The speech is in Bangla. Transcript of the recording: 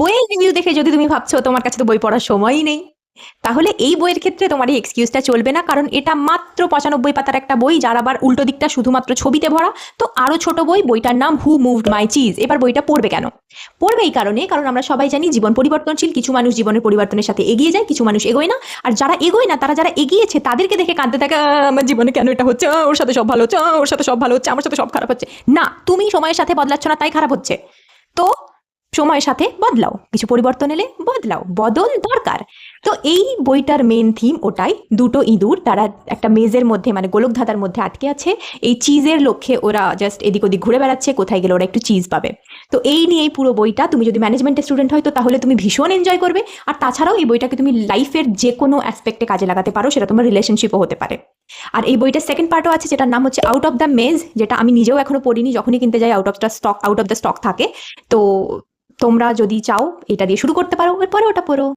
বইয়ের রিভিউ দেখে যদি তুমি ভাবছো তোমার কাছে তো বই পড়ার সময়ই নেই, তাহলে এই বইয়ের ক্ষেত্রে তোমার এই এক্সকিউজটা চলবে না, কারণ এটা মাত্র 95 পাতার একটা বই, যার আবার উল্টো দিকটা শুধুমাত্র ছবিতে ভরা। তো আরো ছোট বই, বইটার নাম হু মুভড মাই চিজ। এবার বইটা পড়বে কেন? পড়বে এই কারণে, কারণ আমরা সবাই জানি জীবন পরিবর্তনশীল, কিছু মানুষ জীবনের পরিবর্তনের সাথে এগিয়ে যায়, কিছু মানুষ এগোয় না। আর যারা এগোয় না, তারা যারা এগিয়েছে তাদেরকে দেখে কাঁদতে থাকে, আমার জীবনে কেন এটা হচ্ছে, ওর সাথে সব ভালো হচ্ছে, ওর সাথে সব ভালো হচ্ছে, আমার সাথে সব খারাপ হচ্ছে। না, তুমি সময়ের সাথে বদলাচ্ছ না, তাই খারাপ হচ্ছে। তো সময়ের সাথে বদলাও, কিছু পরিবর্তন এলে বদলাও, বদল দরকার। তো এই বইটার মেন থিম ওটাই, দুটো ইঁদুর তারা একটা মেজের মধ্যে মানে গোলক ধাঁধার মধ্যে আটকে আছে। এই চিজের লক্ষ্যে ওরা জাস্ট এদিক ওদিক ঘুরে বেড়াচ্ছে, কোথায় গেলে ওরা একটু চিজ পাবে। তো এই নিয়ে এই পুরো বইটা, তুমি যদি ম্যানেজমেন্টের স্টুডেন্ট হয় তো তাহলে তুমি ভীষণ এনজয় করবে। আর তাছাড়াও এই বইটাকে তুমি লাইফের যে কোনো অ্যাসপেক্টে কাজে লাগাতে পারো, সেটা তোমার রিলেশনশিপও হতে পারে। আর এই বইটার সেকেন্ড পার্টও আছে, যেটার নাম হচ্ছে আউট অফ দ্য মেজ, যেটা আমি নিজেও এখনো পড়িনি, যখনই কিনতে যাই আউট অফ দ্য স্টক থাকে। তো তোমরা যদি চাও এটা দিয়ে শুরু করতে পারো, এরপরে ওটা পড়ো।